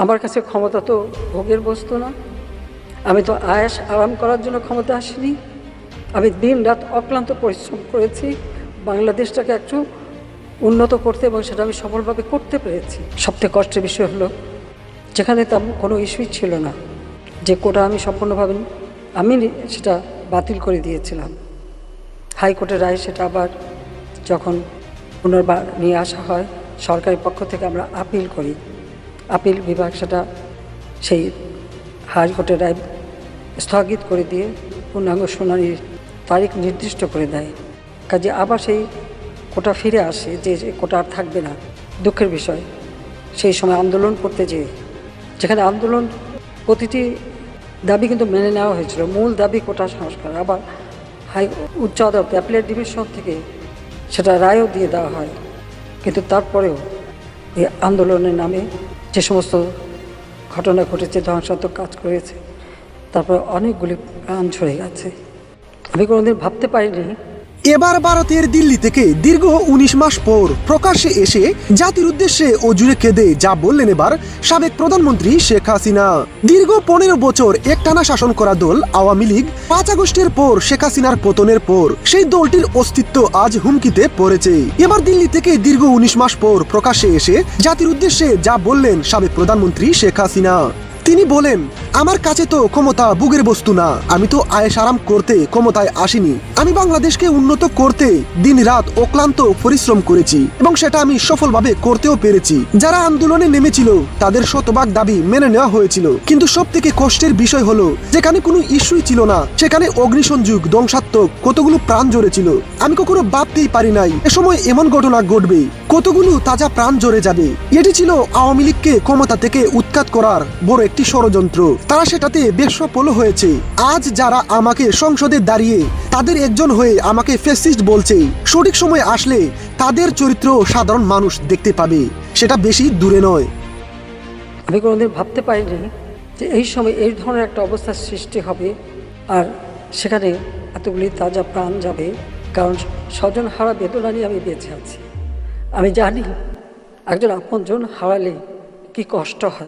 আমার কাছে ক্ষমতা তো ভোগের বস্তু না। আমি তো আয়েশ আরাম করার জন্য ক্ষমতা আসিনি। আমি দিন রাত অক্লান্ত পরিশ্রম করেছি বাংলাদেশটাকে একটু উন্নত করতে, এবং সেটা আমি সফলভাবে করতে পেরেছি। সবথেকে কষ্টের বিষয় হলো যেখানে তেমন কোনো ইস্যুই ছিল না, যে কোটা আমি সম্পূর্ণভাবে আমি সেটা বাতিল করে দিয়েছিলাম। হাইকোর্টের রায় সেটা আবার যখন পুনর্বার নিয়ে আসা হয় সরকারের পক্ষ থেকে, আমরা আপিল করি। আপিল বিভাগ সেটা সেই হাইকোর্টের রায় স্থগিত করে দিয়ে পূর্ণাঙ্গ শুনানির তারিখ নির্দিষ্ট করে দেয়। কাজে আবার সেই কোটা ফিরে আসে, যে কোটা আর থাকবে না। দুঃখের বিষয়, সেই সময় আন্দোলন করতে যেয়ে যেখানে আন্দোলন প্রতিটি দাবি কিন্তু মেনে নেওয়া হয়েছিল, মূল দাবি কোটা সংস্কার, আবার উচ্চ আদালত অ্যাপিলেট ডিভিশন থেকে সেটা রায়ও দিয়ে দেওয়া হয়। কিন্তু তারপরেও এই আন্দোলনের নামে যে সমস্ত ঘটনা ঘটেছে, ধ্বংসাত্মক কাজ করেছে, তারপরে অনেকগুলি প্রাণ ঝরে গেছে। আমি কোনোদিন ভাবতে পারিনি এবার ভারতের দিল্লি থেকে দীর্ঘ ১৯ মাস পর প্রকাশ্যে এসে জাতির উদ্দেশ্যে ও জুড়ে কেঁদে যা বললেন এবার সাবেক প্রধানমন্ত্রী শেখ হাসিনা। দীর্ঘ ১৫ বছর একটানা শাসন করা দল আওয়ামী লীগ ৫ আগস্টের পর শেখ হাসিনার পতনের পর সেই দলটির অস্তিত্ব আজ হুমকিতে পড়েছে। এবার দিল্লি থেকে দীর্ঘ ১৯ মাস পর প্রকাশ্যে এসে জাতির উদ্দেশ্যে যা বললেন সাবেক প্রধানমন্ত্রী শেখ হাসিনা। তিনি বলেন, আমার কাছে তো ক্ষমতা ভোগের বস্তু না। আমি তো আয়েশ আরাম করতে ক্ষমতায় আসিনি। আমি বাংলাদেশকে উন্নত করতে দিন রাত অক্লান্ত পরিশ্রম করেছি, এবং সেটা আমি সফলভাবে করতেও পেরেছি। যারা আন্দোলনে নেমেছিল তাদের শতভাগ দাবি মেনে নেওয়া হয়েছিল, কিন্তু সব থেকে কষ্টের বিষয় হলো যেখানে কোনো ইস্যুই ছিল না সেখানে অগ্নিসংযোগ, ধ্বংসাত্মক কতগুলো প্রাণ ঝরেছিল। আমি কখনো ভাবতেই পারি নাই এ সময় এমন ঘটনা ঘটবে, কতগুলো তাজা প্রাণ ঝরে যাবে। এটি ছিল আওয়ামী লীগকে ক্ষমতা থেকে উৎখাত করার বড় একটি ষড়যন্ত্র। তারা সেটাতে বেশ সফল হয়েছে। আজ যারা আমাকে সংসদে দাঁড়িয়ে তাদের একজন হয়ে আমাকে ফ্যাসিস্ট বলছে, সঠিক সময় আসলে তাদের চরিত্র সাধারণ মানুষ দেখতে পাবে, সেটা বেশি দূরে নয়। আমি কোনোদিন ভাবতে পারিনি যে এই সময় এই ধরনের একটা অবস্থার সৃষ্টি হবে, আর সেখানে এতগুলি তাজা প্রাণ যাবে। কারণ স্বজন হারা বেদনা নিয়ে আমি বেঁচে আছি। আমি জানি একজন আপনজন হারালে কি কষ্ট হয়।